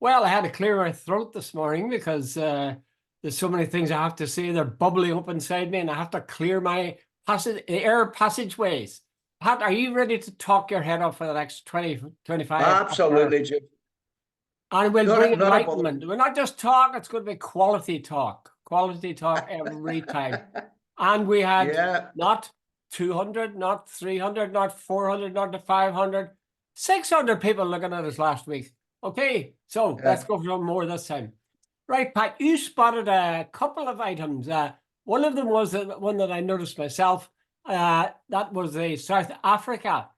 Well, I had to clear my throat this morning because there's so many things I have to say. They're bubbling up inside me, and I have to clear my air passageways. Pat, are you ready to talk your head off for the next 20, 25 half an hour? Absolutely, Jude. And we'll Not bring a, not a bother. enlightenment. We're not just talk, it's going to be quality talk. Quality talk every time. And we had Yeah. not 200, not 300, not 400, not 500, 600 people looking at us last week. Okay, so let's go for more this time. Right, Pat, you spotted a couple of items. One of them was the one that I noticed myself. That was the South Africa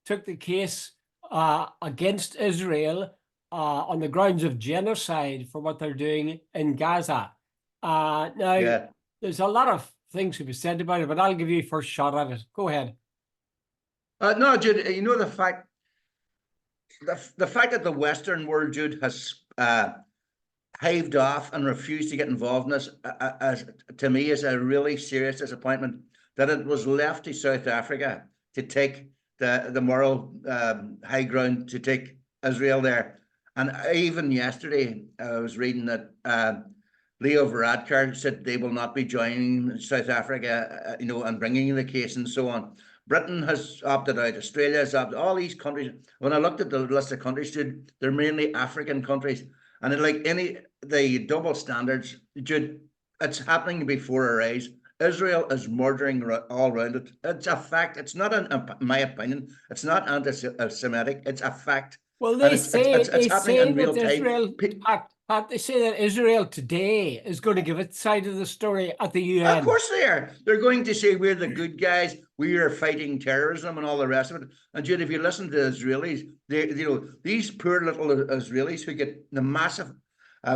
took the case against Israel on the grounds of genocide for what they're doing in Gaza. Now, there's a lot of things to be said about it, but I'll give you first shot at it. Go ahead. No, Jude, you know the fact that the Western world, Jude, has hived off and refused to get involved in this, to me, is a really serious disappointment. That it was left to South Africa to take the moral high ground, to take Israel there. And even yesterday, I was reading that Leo Varadkar said they will not be joining South Africa, and bringing the case and so on. Britain has opted out. Australia has opted. All these countries. When I looked at the list of countries, Jude, they're mainly African countries, and the double standards, Jude, it's happening before our eyes. Israel is murdering all around it. It's a fact. It's not, my opinion. It's not anti-Semitic. It's a fact. Well, it's happening in real time. Israel, Pat, they say that Israel today is going to give its side of the story at the UN. Of course they are. They're going to say we're the good guys. We are fighting terrorism and all the rest of it. And Jude, if you listen to Israelis, these poor little Israelis who get the massive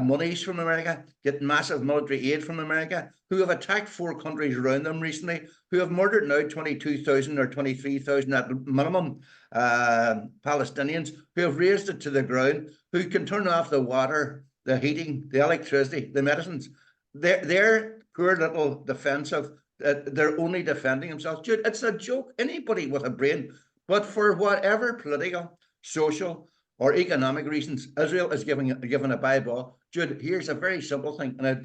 monies from America, get massive military aid from America, who have attacked 4 countries around them recently, who have murdered now 22,000 or 23,000 at minimum Palestinians, who have razed it to the ground, who can turn off the water, the heating, the electricity, the medicines. They're poor little defensive. They're only defending themselves. Dude, it's a joke. Anybody with a brain, but for whatever political, social, or economic reasons, Israel is given a bye-ball. Jude, here's a very simple thing. And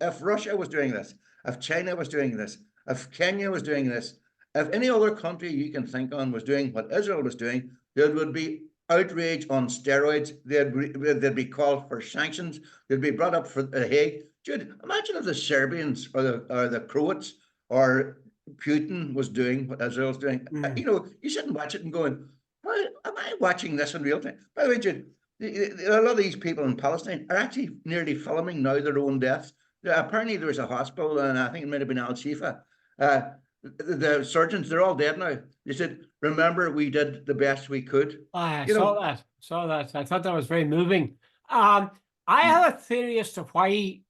if Russia was doing this, if China was doing this, if Kenya was doing this, if any other country you can think on was doing what Israel was doing, there would be outrage on steroids. They'd be called for sanctions. They'd be brought up for The Hague. Jude, imagine if the Serbians or the Croats or Putin was doing what Israel's doing. You shouldn't watch it and going, why am I watching this in real time? By the way, Jude, a lot of these people in Palestine are actually nearly filming now their own deaths. Apparently there was a hospital, and I think it might have been Al-Shifa. The surgeons, they're all dead now. They said, remember, we did the best we could. I saw that. I thought that was very moving. I have a theory as to why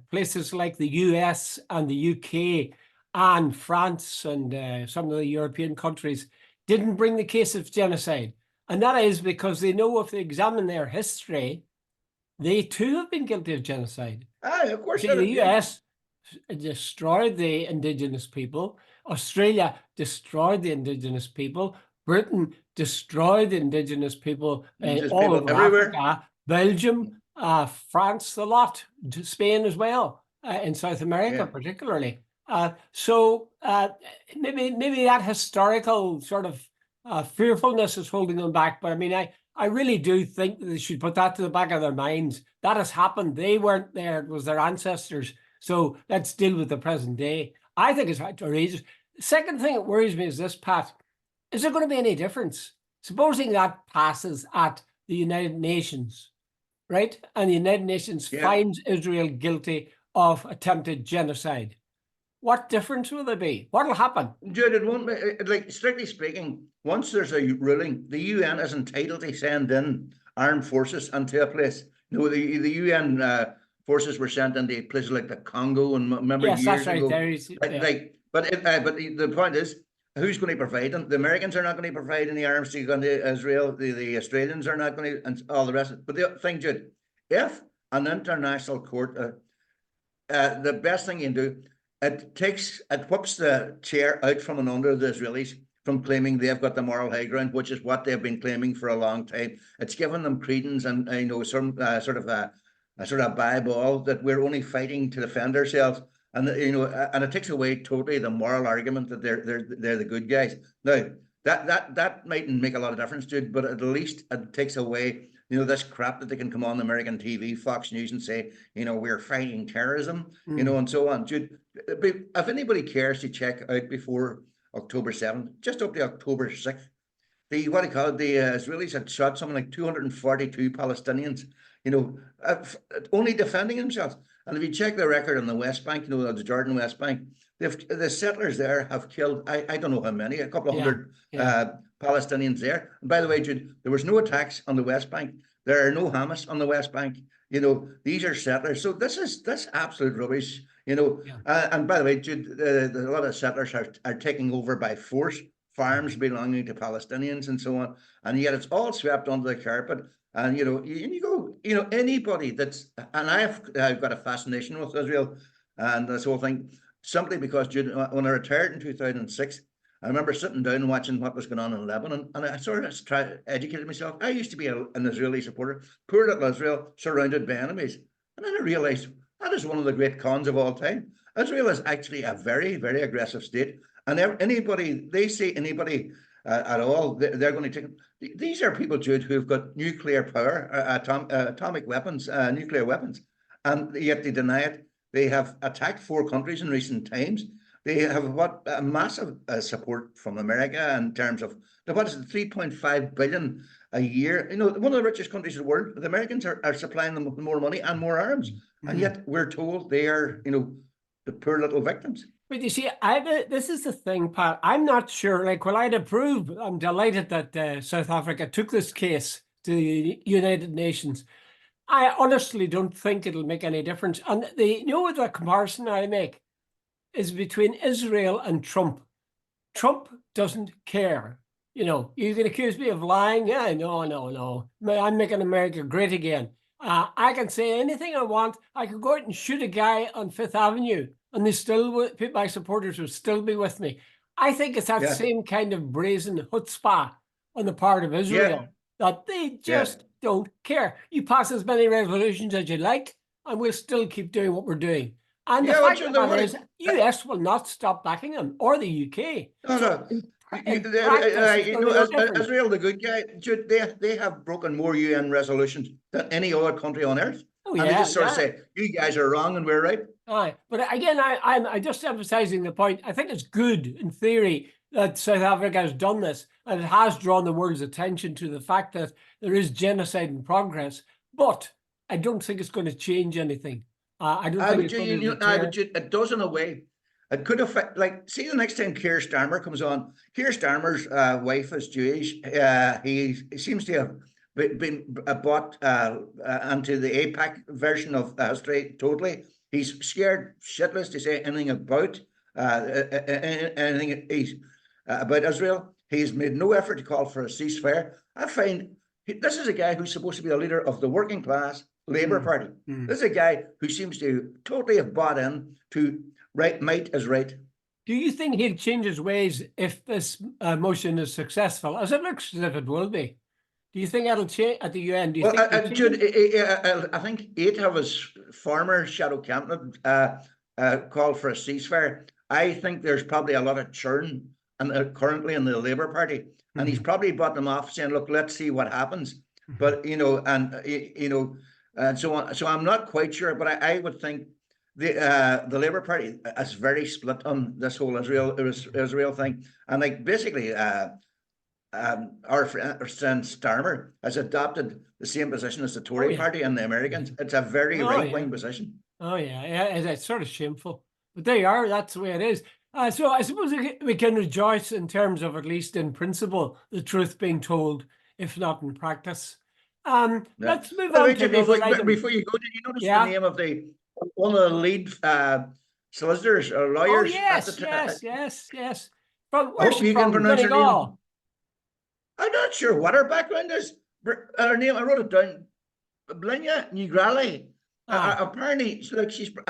places like the US and the UK and France and some of the European countries didn't bring the case of genocide. And that is because they know if they examine their history, they too have been guilty of genocide. Of course. The US destroyed the indigenous people. Australia destroyed the indigenous people. Britain destroyed the indigenous people all over everywhere. Africa, Belgium, France, the lot, Spain as well, in South America particularly. So maybe that historical sort of fearfulness is holding them back. But I mean, I really do think that they should put that to the back of their minds. That has happened. They weren't there. It was their ancestors. So let's deal with the present day. I think it's outrageous. The second thing that worries me is this, Pat. Is there going to be any difference? Supposing that passes at the United Nations, right? And the United Nations finds Israel guilty of attempted genocide. What difference will there be? What will happen? Jude, it won't be, strictly speaking, once there's a ruling, the UN is entitled to send in armed forces into a place. The UN forces were sent into places like the Congo, and remember years ago. But the point is, who's going to provide them? The Americans are not going to provide any arms to go into Israel. The Australians are not going to, and all the rest. But the thing, Jude, if an international court, the best thing you can do, it whips the chair out from under the Israelis from claiming they've got the moral high ground, which is what they've been claiming for a long time. It's given them credence and some sort of a Bible that we're only fighting to defend ourselves, and and it takes away totally the moral argument that they're the good guys. Now that mightn't make a lot of difference, Jude, but at least it takes away this crap that they can come on American TV, Fox News, and say we're fighting terrorism, and so on. Jude, if anybody cares to check out before October 7th, just up to October 6th, the Israelis had shot something like 242 Palestinians, only defending themselves. And if you check the record on the West Bank, the Jordan West Bank, the settlers there have killed, I don't know how many, a couple of hundred Palestinians there. And by the way, Jude, there was no attacks on the West Bank. There are no Hamas on the West Bank. These are settlers. So that's absolute rubbish. And by the way, Jude, a lot of settlers are taking over by force farms belonging to Palestinians and so on, and yet it's all swept under the carpet. And anybody that's, and I've got a fascination with Israel and this whole thing, simply because, Jude, when I retired in 2006, I remember sitting down and watching what was going on in Lebanon, and I sort of tried to educate myself. I used to be an Israeli supporter, poor little Israel surrounded by enemies, and then I realized that is one of the great cons of all time. Israel is actually a very, very aggressive state, and anybody at all, they're going to take. These are people, Jude, who've got nuclear power, atomic weapons, nuclear weapons, and yet they deny it. They have attacked 4 countries in recent times. They have a massive support from America in terms of what is it, 3.5 billion a year. One of the richest countries in the world. The Americans are supplying them with more money and more arms, and yet we're told they are, the poor little victims. But you see, this is the thing, Pat. I'm not sure. Like, well, I'd approve. I'm delighted that South Africa took this case to the United Nations. I honestly don't think it'll make any difference. And the comparison I make is between Israel and Trump. Trump doesn't care. You can accuse me of lying. Yeah, no. I'm making America great again. I can say anything I want. I could go out and shoot a guy on Fifth Avenue, and my supporters will still be with me. I think it's that same kind of brazen chutzpah on the part of Israel that they just don't care. You pass as many resolutions as you like, and we'll still keep doing what we're doing. And the fact of the matter is, US will not stop backing them, or the UK. No. Israel, the good guy, Jude, they have broken more UN resolutions than any other country on earth. And they just sort of say, you guys are wrong and we're right. Aye. But again, I'm just emphasizing the point. I think it's good in theory that South Africa has done this, and it has drawn the world's attention to the fact that there is genocide in progress. But I don't think it's going to change anything. I don't think it's going to it does in a way. It could affect, see the next time Keir Starmer comes on. Keir Starmer's wife is Jewish. He seems to have been bought into the AIPAC version of history totally. He's scared shitless to say anything about about Israel. He's made no effort to call for a ceasefire. I find this is a guy who's supposed to be a leader of the working class Labour Party. This is a guy who seems to totally have bought in to might is right. Do you think he'll change his ways if this motion is successful, as it looks as if it will be? Do you think that'll change at the UN? Do you think Jude, I think 8 of his former shadow cabinet called for a ceasefire. I think there's probably a lot of churn currently in the Labour Party, and he's probably bought them off, saying, "Look, let's see what happens." But and so on. So I'm not quite sure, but I would think the Labour Party is very split on this whole Israel thing, and basically. Our friend Starmer has adopted the same position as the Tory party and the Americans. It's a very right-wing position. Oh, yeah. It's sort of shameful. But there you are. That's the way it is. So I suppose we can rejoice in terms of, at least in principle, the truth being told, if not in practice. Let's move on to before you go, did you notice the name of one of the lead solicitors or lawyers? Oh, yes. From where's she from? Donegal. I'm not sure what her background is. Her name, I wrote it down. Blinya Nigrali. Apparently, I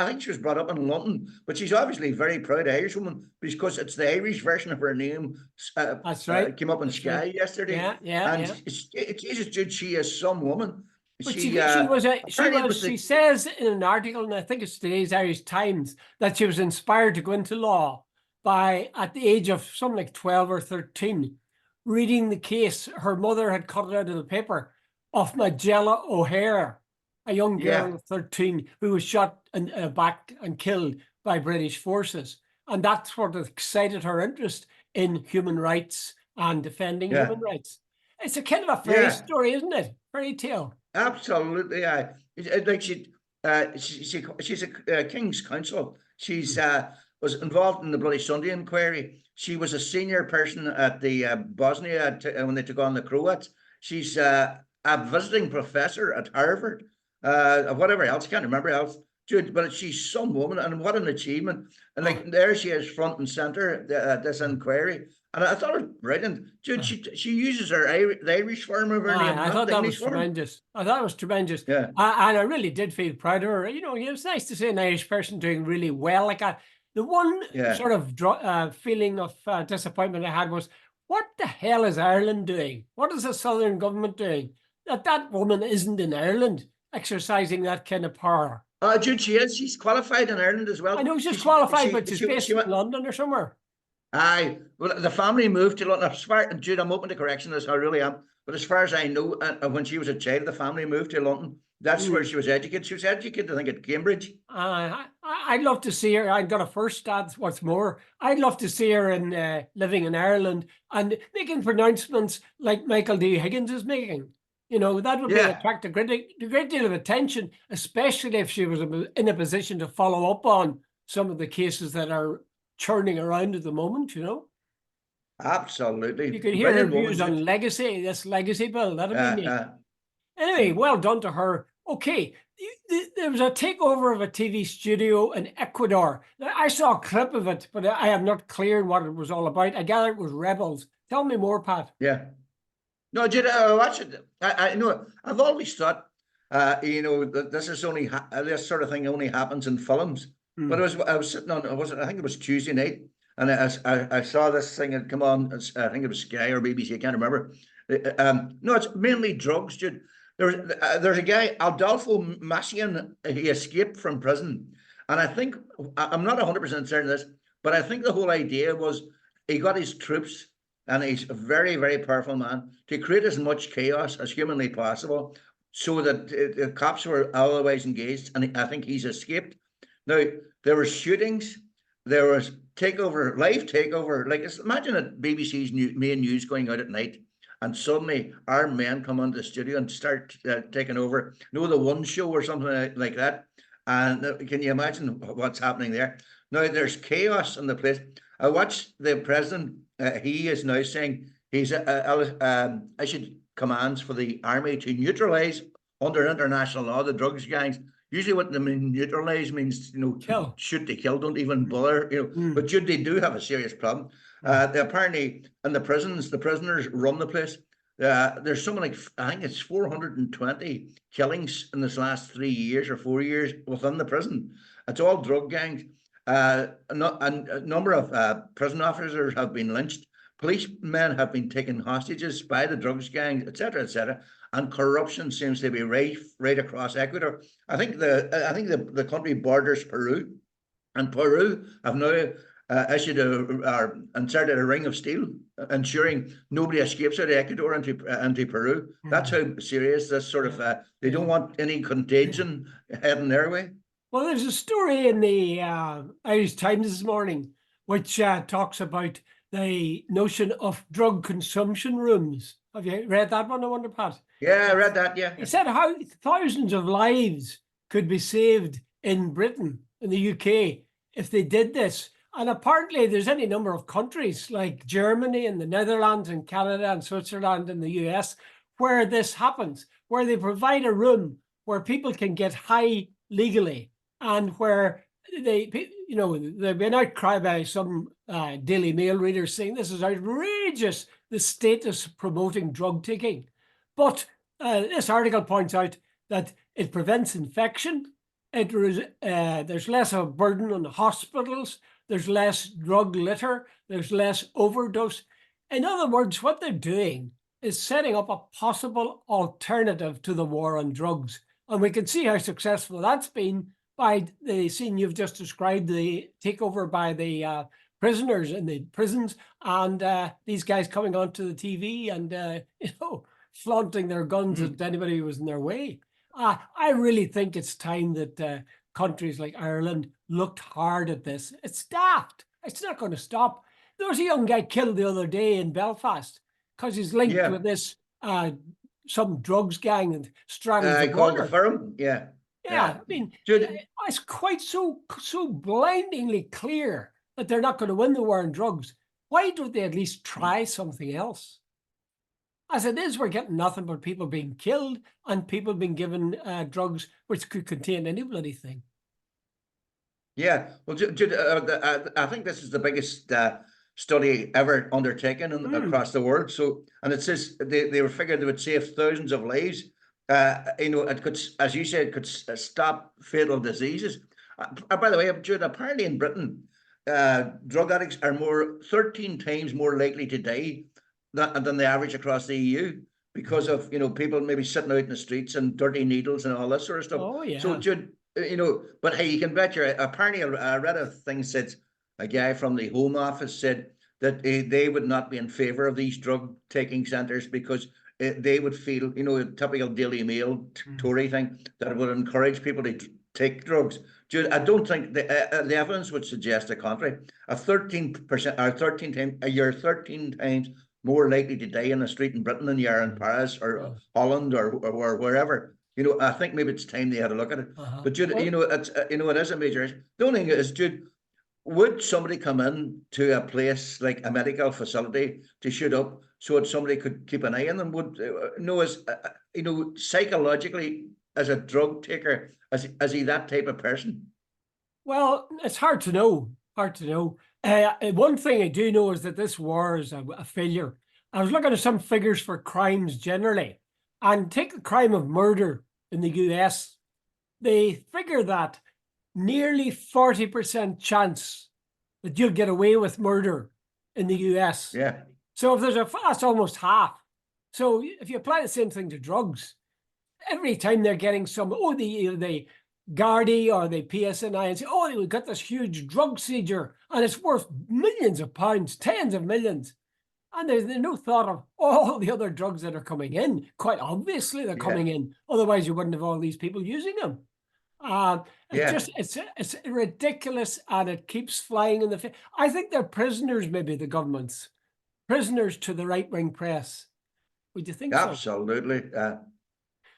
think she was brought up in London, but she's obviously a very proud Irish woman because it's the Irish version of her name. That's right. Came up in That's Sky right. yesterday, and Jesus, dude, she is some woman. But She she says in an article, and I think it's today's Irish Times, that she was inspired to go into law by, at the age of something like 12 or 13, reading the case her mother had cut out of the paper of Magella O'Hare, a young girl of 13 who was shot in the back and killed by British forces. And that's what excited her interest in human rights and defending human rights. It's a kind of a fairy story, isn't it? Fairy tale. Absolutely, like she's a King's Counsel. She's was involved in the Bloody Sunday inquiry. She was a senior person at the Bosnia when they took on the Croats. She's a visiting professor at Harvard. Whatever else, can't remember else. Dude, but she's some woman, and what an achievement! And like there she is, front and center this inquiry. And I thought it was brilliant. Dude, she uses the Irish form of her name. I thought that was tremendous. I thought it was tremendous. Yeah. And I really did feel proud of her. You know, it was nice to see an Irish person doing really well. Like the one sort of feeling of disappointment I had was, what the hell is Ireland doing? What is the Southern government doing? That woman isn't in Ireland exercising that kind of power. Jude, she is. She's qualified in Ireland as well. I know she's qualified, but she's based in London or somewhere. Aye, well, the family moved to London. Jude, I'm open to correction, I really am. But as far as I know, when she was a child, the family moved to London. That's where she was educated. She was educated, I think, at Cambridge. I'd love to see her. I got a first dad. What's more, I'd love to see her in living in Ireland and making pronouncements like Michael D. Higgins is making. You know, that would attract a great deal of attention, especially if she was in a position to follow up on some of the cases that are churning around at the moment, you know. Absolutely. You could hear her views on this legacy bill. That'd be neat. Anyway, well done to her. Okay, there was a takeover of a TV studio in Ecuador. Now, I saw a clip of it, but I have not cleared what it was all about. I gather it was rebels. Tell me more, Pat. Yeah. No, did I watch it? I know. I've always thought, you know, that this is only this sort of thing only happens in films. But I was sitting on, I think it was Tuesday night, and I saw this thing had come on. I think it was Sky or BBC. I can't remember. No, it's mainly drugs, dude. There's a guy, Adolfo Macian. He escaped from prison, and I think I'm not 100% certain of this, but I think the whole idea was he got his troops, and he's a very, very powerful man, to create as much chaos as humanly possible, so that the cops were otherwise engaged, and I think he's escaped. Now, there were shootings, there was live takeover. Like, imagine at BBC's main news going out at night, and suddenly armed men come onto the studio and start taking over. You know, the One Show or something like that. And can you imagine what's happening there? Now, there's chaos in the place. I watched the president. He is now saying he's issued commands for the army to neutralize, under international law, the drugs gangs. Usually what they mean neutralize means, you know, kill. Shoot to kill, don't even bother, you know. But they do have a serious problem. Apparently in the prisons, the prisoners run the place. There's something like, I think it's 420 killings in this last 3 years or 4 years within the prison. It's all drug gangs. A number of prison officers have been lynched. Policemen have been taken hostages by the drugs gangs, etc., etc. And corruption seems to be right across Ecuador. I think the country borders Peru, and Peru have now issued inserted a ring of steel, ensuring nobody escapes out of Ecuador into Peru. That's how serious this sort of. They don't want any contagion heading their way. Well, there's a story in the Irish Times this morning which talks about the notion of drug consumption rooms. Have you read that one, I wonder, Pat? Yeah, I read that, yeah. It said how thousands of lives could be saved in Britain, in the UK, if they did this. And apparently there's any number of countries like Germany and the Netherlands and Canada and Switzerland and the US where this happens, where they provide a room where people can get high legally, and where there've been outcry by some Daily Mail readers saying this is outrageous, the status promoting drug taking. But this article points out that it prevents infection, there's less of a burden on the hospitals, there's less drug litter, there's less overdose. In other words, what they're doing is setting up a possible alternative to the war on drugs. And we can see how successful that's been by the scene you've just described, the takeover by the prisoners in the prisons, and these guys coming onto the TV and flaunting their guns at anybody who was in their way. I really think it's time that countries like Ireland looked hard at this. It's daft. It's not going to stop. There was a young guy killed the other day in Belfast because he's linked with this some drugs gang and straddles the called the border. firm. Yeah. I mean, it's quite so blindingly clear that they're not going to win the war on drugs. Why don't they at least try something else? As it is, we're getting nothing but people being killed and people being given drugs which could contain any bloody thing. Yeah, well, Jude, I think this is the biggest study ever undertaken across the world. So, and it says they were figured it would save thousands of lives. It could, as you said, could stop fatal diseases. By the way, Jude, apparently in Britain, drug addicts are 13 times more likely to die than the average across the EU because of people maybe sitting out in the streets and dirty needles and all that sort of stuff. Oh yeah. So Jude, but hey, you can bet apparently I read a thing said a guy from the Home Office said that they would not be in favor of these drug taking centres because they would feel, a typical Daily Mail Tory thing, that it would encourage people to take drugs. Jude, I don't think the evidence would suggest the contrary. A 13% or 13 times, you're 13 times more likely to die in the street in Britain than you are in Paris or Holland or wherever. I think maybe it's time they had a look at it. But Jude, it's it is a major issue. The only thing is, Jude, would somebody come in to a place like a medical facility to shoot up so that somebody could keep an eye on them? Would psychologically, as a drug taker, is he that type of person? Well, it's hard to know. Hard to know. One thing I do know is that this war is a failure. I was looking at some figures for crimes generally, and take the crime of murder in the US. They figure that nearly 40% chance that you'll get away with murder in the US. Yeah. So if that's almost half. So if you apply the same thing to drugs, every time they're getting the Gardaí or the PSNI and say, we've got this huge drug seizure and it's worth millions of pounds, tens of millions. And there's no thought of all the other drugs that are coming in. Quite obviously they're coming in. Otherwise you wouldn't have all these people using them. It's ridiculous, and it keeps flying in the face. I think they're prisoners, maybe the governments, prisoners to the right-wing press. Would you think so? Absolutely.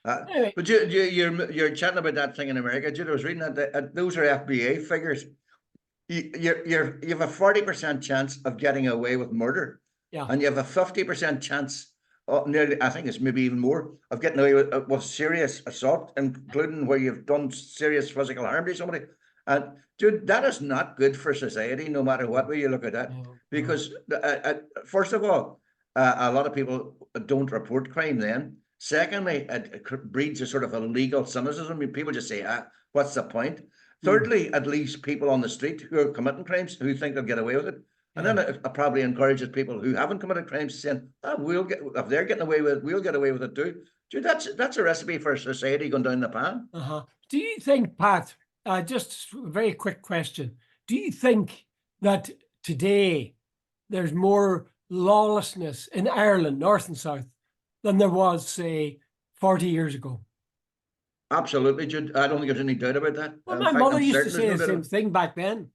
Anyway. But you're chatting about that thing in America. Jude, I was reading that those are FBA figures. You have a 40% chance of getting away with murder, and you have a 50% chance. Nearly, I think it's maybe even more, of getting away with serious assault, including where you've done serious physical harm to somebody. And dude, that is not good for society, no matter what way you look at that. Because first of all, a lot of people don't report crime then. Secondly, it breeds a sort of a legal cynicism. I mean, people just say, what's the point? Thirdly, at least people on the street who are committing crimes who think they'll get away with it. And then it probably encourages people who haven't committed crimes saying, if they're getting away with it, we'll get away with it too. Dude, that's a recipe for society going down the pan. Do you think, Pat, just a very quick question, do you think that today there's more lawlessness in Ireland, north and south, than there was, say, 40 years ago? Absolutely, Jude. I don't think there's any doubt about that. Well, my mother used to say the same thing back then.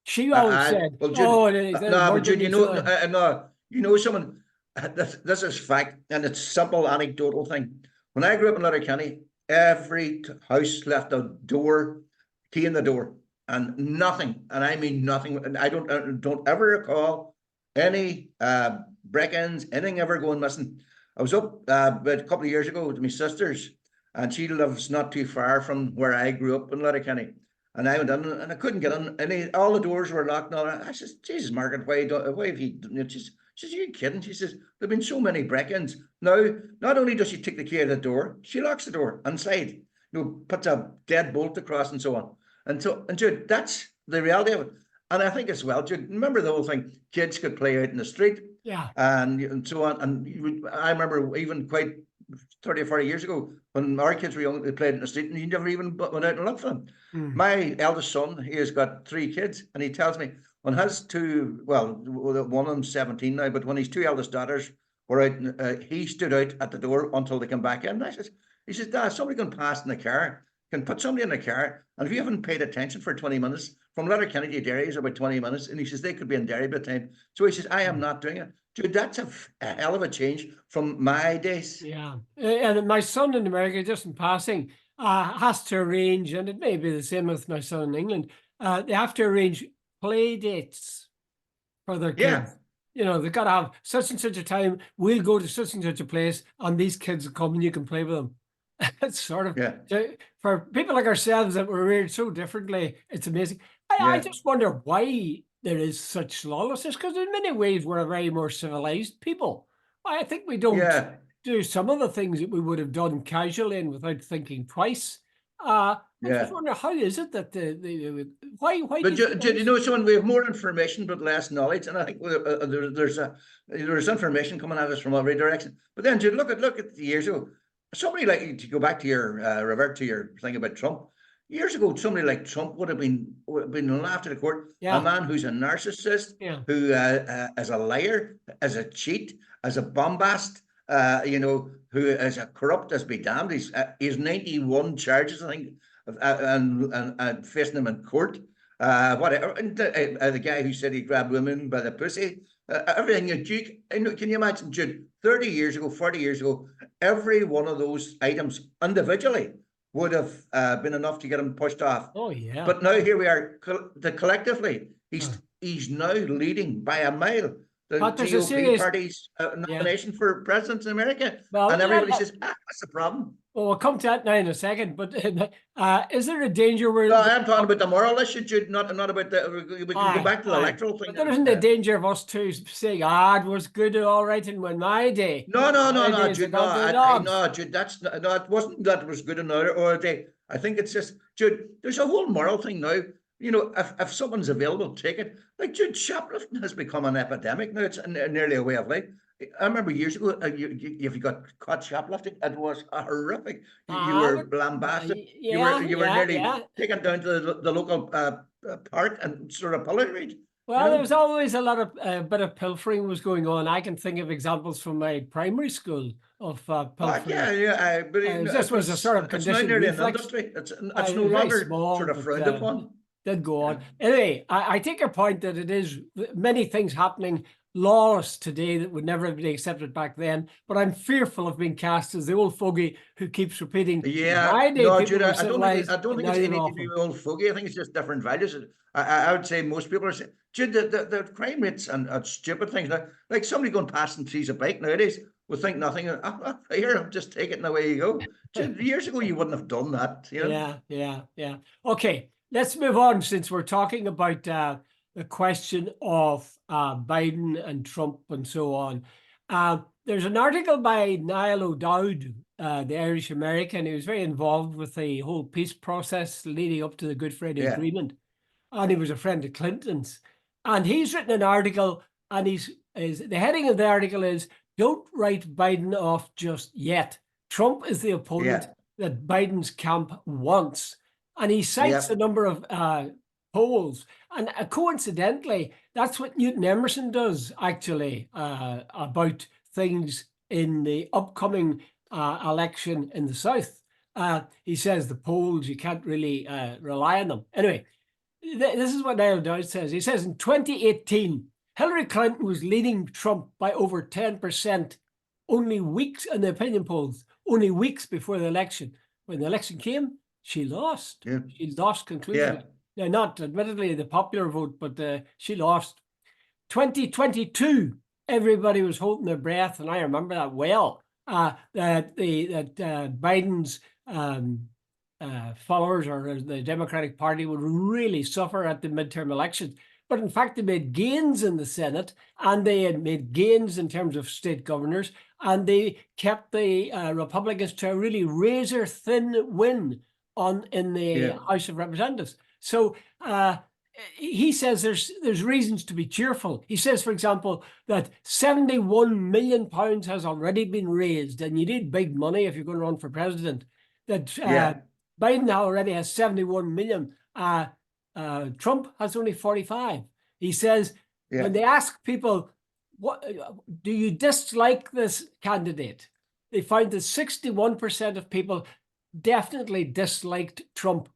She always said, no, Jude, someone, this is fact, and it's simple anecdotal thing. When I grew up in Letterkenny, every house left a key in the door, and nothing, and I mean nothing, and I don't ever recall any break-ins, anything ever going missing. I was up about a couple of years ago with my sisters, and she lives not too far from where I grew up in Letterkenny. And I went in and I couldn't get in. All the doors were locked and all that. I says, Jesus, Margaret, why have you? She says, are you kidding? She says, there've been so many break-ins. Now, not only does she take the key out of the door, she locks the door inside. puts a deadbolt across and so on. And Jude, that's the reality of it. And I think as well, Jude, remember the whole thing, kids could play out in the street. Yeah. And so on. And I remember even quite 30 or 40 years ago, when our kids were young, they played in the street and you never even went out and looked for them. My eldest son, he has got 3 kids, and he tells me when his two, well, one of them's 17 now, but when his 2 eldest daughters were out, he stood out at the door until they come back in. He says, Dad, somebody can pass in the car, can put somebody in the car, and if you haven't paid attention for 20 minutes, from Letterkenny to Derry is about 20 minutes, and he says they could be in Derry by the time. So he says, I am not doing it. Dude, that's a hell of a change from my days. Yeah. And my son in America, just in passing, has to arrange, and it may be the same with my son in England, they have to arrange play dates for their kids. Yeah. They've got to have such and such a time. We'll go to such and such a place, and these kids will come and you can play with them. It's sort of, for people like ourselves that were reared so differently, it's amazing. I just wonder why there is such lawlessness, because in many ways we're a very more civilized people. I think we don't do some of the things that we would have done casually and without thinking twice. I just wonder, how is it that why? But someone, we have more information but less knowledge, and I think there's information coming at us from every direction. But then, Jude, look at the years ago. Somebody like, to go back to your revert to your thing about Trump. Years ago, somebody like Trump would have been laughed to the court. A man who's a narcissist, who is a liar, as a cheat, as a bombast, who is a corrupt as be damned. He's 91 charges, I think, and facing them in court. Whatever. And the guy who said he grabbed women by the pussy. Everything. Can you imagine, Jude, 30 years ago, 40 years ago, every one of those items individually would have been enough to get him pushed off. Oh, yeah. But now here we are, collectively, he's now leading by a mile the GOP party's nomination for president in America. Well, and everybody says, that's the problem. Well, we'll come to that now in a second, but is there a danger where... No, I'm talking about the moral issue, Jude, not about the... We can go back to the electoral thing. But there isn't a danger of us two saying, it was good all right in my day. No, Jude, Jude, it wasn't that it was good in our day. I think it's just, Jude, there's a whole moral thing now. If someone's available, take it. Like, Jude, shoplifting has become an epidemic now. It's nearly a way of life. I remember years ago, if you got caught shoplifting, it was horrific. You were lambasted. You were nearly taken down to the local park and sort of pilloried. Well, there was always a lot of bit of pilfering was going on. I can think of examples from my primary school of pilfering. This was a sort of conditioned reflex. It's no longer sort of frowned upon. Did go on. Anyway, I take your point that it is many things happening lawless today that would never have been accepted back then, but I'm fearful of being cast as the old fogey who keeps repeating. Jude, I don't think it's anything to be old fogey. I think it's just different values. I would say most people are saying, Jude, the crime rates and stupid things now, like somebody going past and sees a bike nowadays will think nothing. Here, just take it and away you go. Jude, years ago, you wouldn't have done that. Yeah. Okay, let's move on, since we're talking about the question of Biden and Trump and so on. There's an article by Niall O'Dowd, the Irish American, who was very involved with the whole peace process leading up to the Good Friday Agreement. And he was a friend of Clinton's. And he's written an article, and the heading of the article is, "Don't write Biden off just yet. Trump is the opponent that Biden's camp wants." And he cites a number of polls. And coincidentally, that's what Newton Emerson does, actually, about things in the upcoming election in the South. He says the polls, you can't really rely on them. Anyway, this is what Niall O'Dowd says. He says in 2018, Hillary Clinton was leading Trump by over 10%, only weeks in the opinion polls, only weeks before the election. When the election came, she lost. She lost conclusively. Now, not admittedly the popular vote, but she lost. 2022, everybody was holding their breath, and I remember that well. That Biden's followers or the Democratic Party would really suffer at the midterm elections. But in fact, they made gains in the Senate, and they had made gains in terms of state governors, and they kept the Republicans to a really razor-thin win in the House of Representatives. So he says there's reasons to be cheerful. He says, for example, that £71 million has already been raised, and you need big money if you're going to run for president. That Biden already has 71 million. Trump has only 45. He says when they ask people, "What do you dislike this candidate?" they found that 61% of people definitely disliked Trump,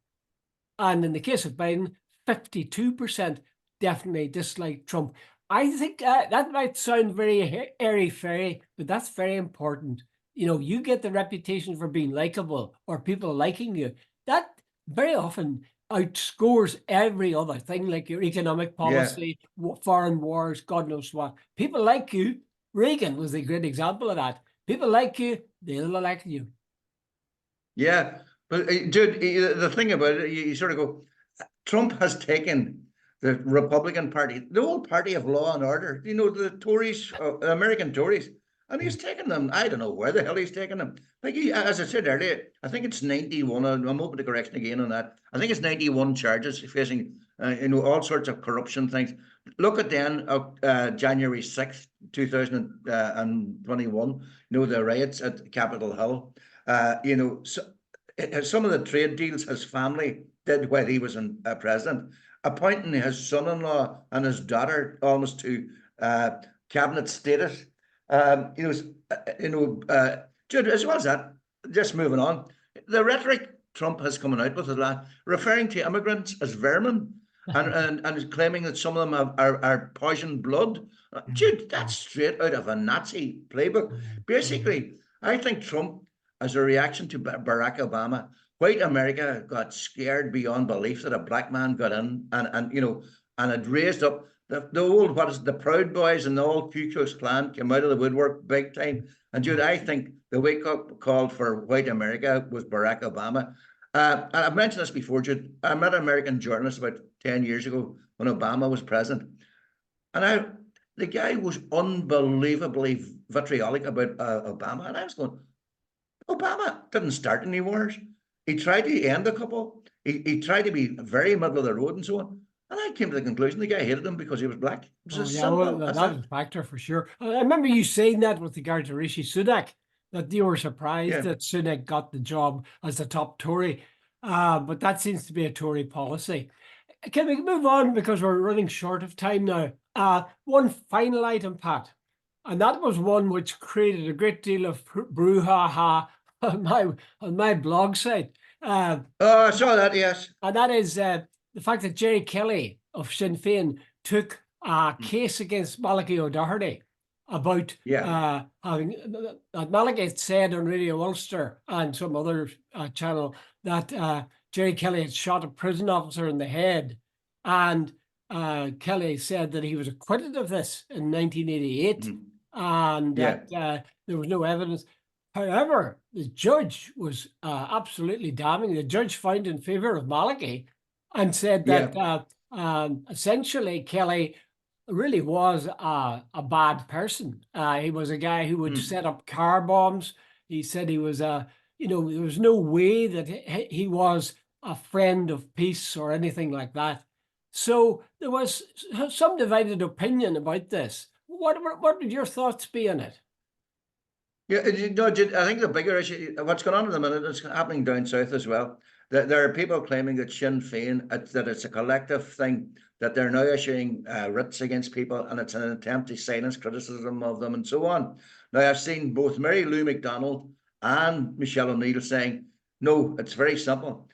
and in the case of Biden, 52% definitely disliked Trump. I think that might sound very airy-fairy, but that's very important. You know, you get the reputation for being likable or people liking you. That very often outscores every other thing, like your economic policy, foreign wars, God knows what. People like you. Reagan was a great example of that. People like you, they'll elect you. Yeah, but Jude, the thing about it, you sort of go, Trump has taken the Republican Party, the whole party of law and order, you know, the Tories, American Tories, and he's taken them. I don't know where the hell he's taken them. Like as I said earlier, I think it's 91. I'm open to correction again on that. I think it's 91 charges facing, you know, all sorts of corruption things. Look at then January 6th, 2021. You know, the riots at Capitol Hill. You know, some of the trade deals his family did while he was president, appointing his son-in-law and his daughter almost to cabinet status. Jude, as well as that, just moving on, the rhetoric Trump has coming out with is referring to immigrants as vermin and claiming that some of them are poisoned blood. Jude, that's straight out of a Nazi playbook. Basically, I think Trump, as a reaction to Barack Obama, white America got scared beyond belief that a black man got in and you know, and it raised up the old, what is it, the Proud Boys and the old Ku Klux Klan came out of the woodwork big time. And Jude, I think the wake up call for white America was Barack Obama. I've mentioned this before, Jude. I met an American journalist about 10 years ago when Obama was president. And the guy was unbelievably vitriolic about Obama. And I was going, Obama didn't start any wars. He tried to end a couple. He tried to be very middle of the road and so on. And I came to the conclusion the guy hated him because he was black. It was as simple as that is a factor for sure. I remember you saying that with regard to Rishi Sunak, that you were surprised that Sunak got the job as the top Tory. But that seems to be a Tory policy. Can we move on because we're running short of time now? One final item, Pat, and that was one which created a great deal of brouhaha on my blog site. I saw that, yes. And that is the fact that Jerry Kelly of Sinn Féin took a case against Malachy O'Doherty about having Malachy had said on Radio Ulster and some other channel that Jerry Kelly had shot a prison officer in the head, and Kelly said that he was acquitted of this in 1988, and that there was no evidence. However, the judge was absolutely damning. The judge found in favor of Malachy and said that essentially Kelly really was a bad person. He was a guy who would set up car bombs. He said he was there was no way that he was a friend of peace or anything like that. So there was some divided opinion about this. What would your thoughts be on it? Yeah, no, I think the bigger issue, what's going on at the minute, it's happening down south as well. There are people claiming that Sinn Féin, that it's a collective thing, that they're now issuing writs against people, and it's an attempt to silence criticism of them and so on. Now, I've seen both Mary Lou McDonald and Michelle O'Neill saying, no, it's very simple.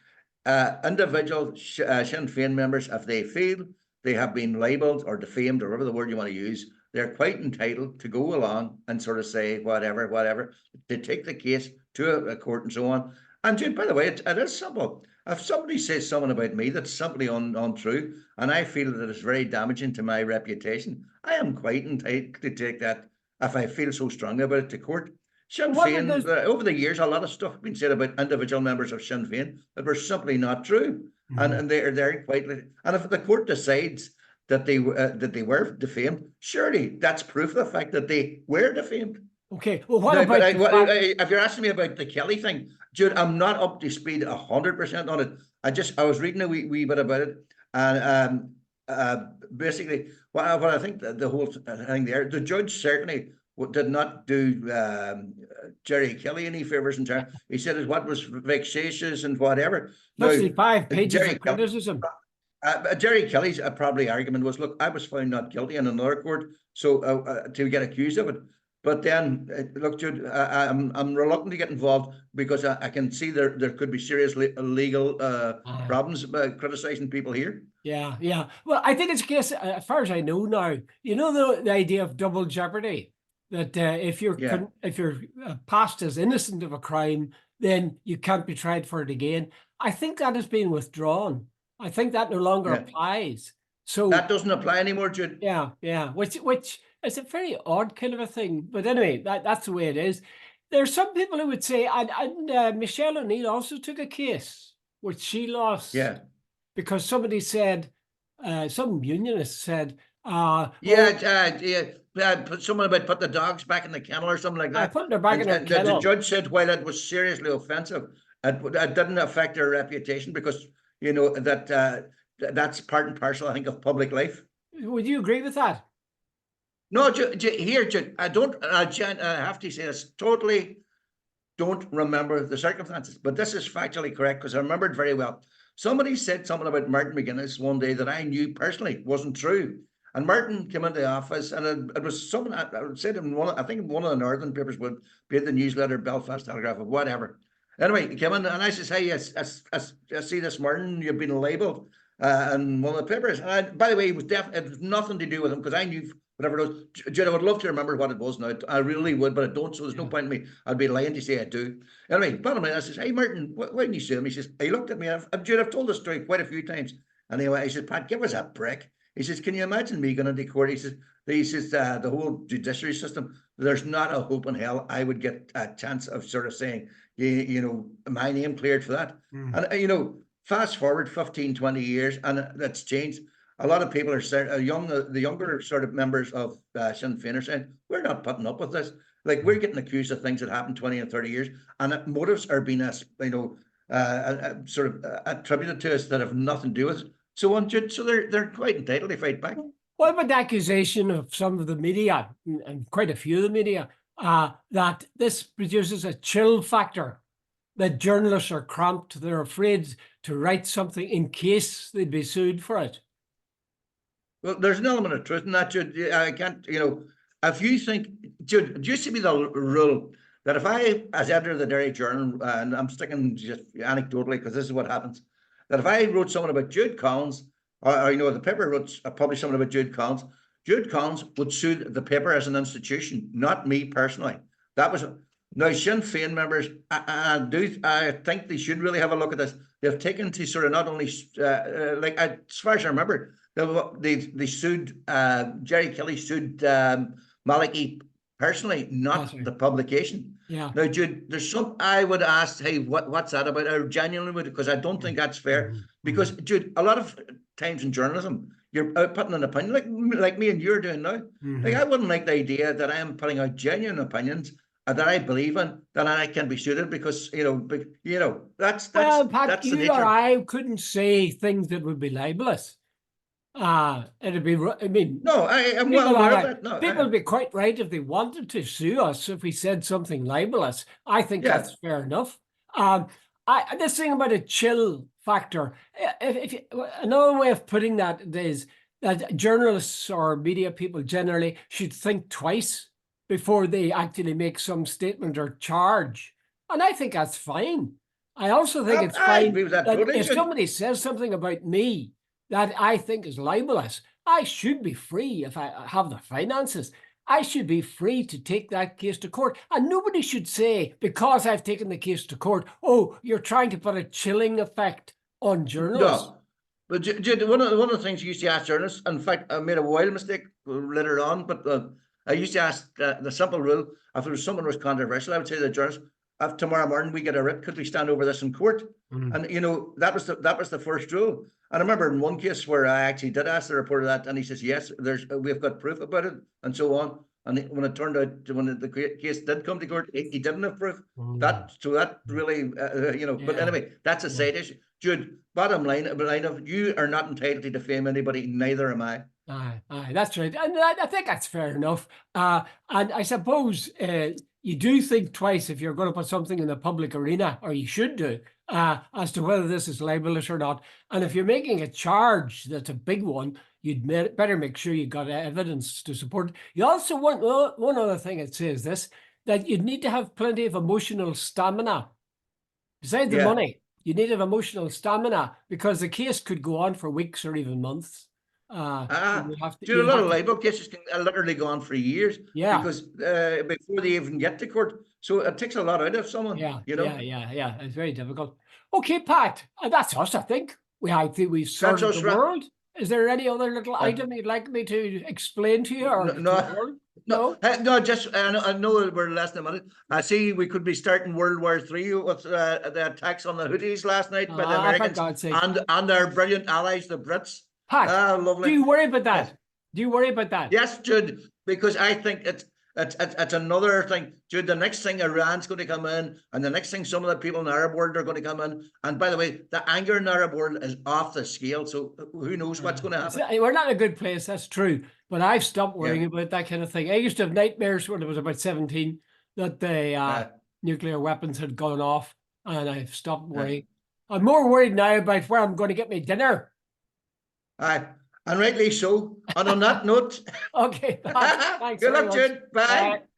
Individual Sinn Féin members, if they feel they have been labelled or defamed, or whatever the word you want to use, they're quite entitled to go along and sort of say whatever, to take the case to a court and so on. And Jude, by the way, it is simple. If somebody says something about me that's simply untrue, and I feel that it's very damaging to my reputation, I am quite entitled to take that, if I feel so strongly about it, to court. Sinn Féin, over the years, a lot of stuff has been said about individual members of Sinn Féin that were simply not true. And they're quite, and if the court decides that they were defamed, surely that's proof of the fact that they were defamed. Okay. Well, what No, but about the fact? if you're asking me about the Kelly thing, Jude, I'm not up to speed 100% on it. I was reading a wee bit about it, and basically, what I think the whole thing there, the judge certainly did not do Jerry Kelly any favors in terms. He said it what was vexatious and whatever. Now, 55 pages Jerry of criticism. Jerry Kelly's probably argument was, look, I was found not guilty in another court, so to get accused of it. But then, look, Jude, I'm reluctant to get involved because I can see there could be serious legal problems by criticizing people here. Yeah, yeah. Well, I think it's a case, as far as I know now, you know the idea of double jeopardy, that Yeah, if you're passed as innocent of a crime, then you can't be tried for it again. I think that has been withdrawn. I think that no longer yeah. applies. So That doesn't apply anymore, Jude. yeah, yeah, which is a very odd kind of a thing. But anyway, that's the way it is. There's some people who would say, and Michelle O'Neill also took a case which she lost Yeah. because somebody said, some unionist said, well, Someone about put the dogs back in the kennel or something like I that. put her back in her And the kennel. judge said while it was seriously offensive, it didn't affect their reputation because you know that that's part and parcel, I think, of public life. Would you agree with that? No, here, I don't. I have to say this totally. Don't remember the circumstances, but this is factually correct because I remember it very well. Somebody said something about Martin McGuinness one day that I knew personally wasn't true. And Martin came into the office, and it was something I said in one. I think one of the northern papers would be the newsletter, Belfast Telegraph, or whatever. Anyway, he came in, and I says, "Hey, yes, I see this Martin. You've been labelled in one of the papers." And by the way, it was nothing to do with him because I knew whatever it was. Judd, I would love to remember what it was now. I really would, but I don't. So there's no point in me. I'd be lying to say I do. Anyway, bottom line, I says, "Hey, Martin, why didn't you sue him?" He says, he looked at me. Judd, I've told this story quite a few times. And he says, "Pat, give us a break." He says, "Can you imagine me going into court?" He says, the whole judiciary system, there's not a hope in hell I would get a chance of sort of saying, you know, my name cleared for that. And, you know, fast forward 15, 20 years, and that's changed. A lot of people are the younger sort of members of Sinn Féin are saying, we're not putting up with this. Like, we're getting accused of things that happened 20 and 30 years, and motives are being, sort of attributed to us that have nothing to do with it. So they're quite entitled to fight back. What about the accusation of some of the media, and quite a few of the media, that this produces a chill factor, that journalists are cramped, they're afraid to write something in case they'd be sued for it? Well, there's an element of truth in that, Jude. I can't, you know, if you think, Jude, it used to be the rule that if I, as editor of the Derry Journal, and I'm sticking just anecdotally because this is what happens, that if I wrote something about Jude Collins, or you know, the paper published something about Jude Collins would sue the paper as an institution, not me personally. That was now Sinn Féin members. I think they should really have a look at this. They've taken to sort of not only as far as I remember, they sued Jerry Kelly sued Malachy personally, not the publication. Yeah. Now, Jude, there's some I would ask, hey, what's that about? I genuinely would, because I don't think that's fair. Because, Jude, a lot of times in journalism, you're out putting an opinion, like me and you're doing now. Like, I wouldn't like the idea that I am putting out genuine opinions that I believe in, that I can be suited because, that's Well, Pat, that's the you nature. or I couldn't say things that would be libelous. It'd be, I mean, no, I'm well aware of that. No, people would be quite right if they wanted to sue us if we said something libelous. I think that's fair enough. This thing about a chill factor, another way of putting that is that journalists or media people generally should think twice before they actually make some statement or charge. And I think that's fine. I also think it's fine that if somebody says something about me that I think is libelous, I should be free, if I have the finances, I should be free to take that case to court. And nobody should say, because I've taken the case to court, oh, you're trying to put a chilling effect on journalists. No. But Jude, one of the things you used to ask journalists, in fact, I made a wild mistake later on, but I used to ask the simple rule, if there was someone was controversial, I would say to the journalist, if tomorrow morning we get a writ, could we stand over this in court? And you know, that was the first rule. And I remember in one case where I actually did ask the reporter that, and he says, yes, we've got proof about it, and so on. and when it turned out, when the case did come to court, he didn't approve. So that really, but anyway, that's a side issue. Jude, bottom line, you are not entitled to defame anybody, neither am I. Aye, that's right. And I think that's fair enough. And I suppose you do think twice if you're going to put something in the public arena, or you should do, as to whether this is libelous or not. And if you're making a charge that's a big one, you'd better make sure you've got evidence to support. You also want, one other thing it says this, that you'd need to have plenty of emotional stamina. Besides the money, you need to have emotional stamina, because the case could go on for weeks or even months. A lot of libel cases can literally go on for years. Because before they even get to court, so it takes a lot out of someone. Yeah, it's very difficult. Okay, Pat, that's us. I think we've sorted the world. Is there any other little item you'd like me to explain to you? Or no, just I know we're less than a minute. I see we could be starting World War III with the attacks on the Houthis last night by the Americans and our brilliant allies, the Brits. Pat, lovely. Do you worry about that? Yes. Do you worry about that? Yes, Jude, because I think it's another thing. Jude, the next thing Iran's going to come in, and the next thing some of the people in the Arab world are going to come in. And by the way, the anger in the Arab world is off the scale. So who knows what's going to happen? We're not in a good place, that's true. But I've stopped worrying about that kind of thing. I used to have nightmares when I was about 17 that the nuclear weapons had gone off, and I've stopped worrying. I'm more worried now about where I'm going to get my dinner. Aye, and rightly so. And on that note, okay. Thanks good luck, Jude. Bye.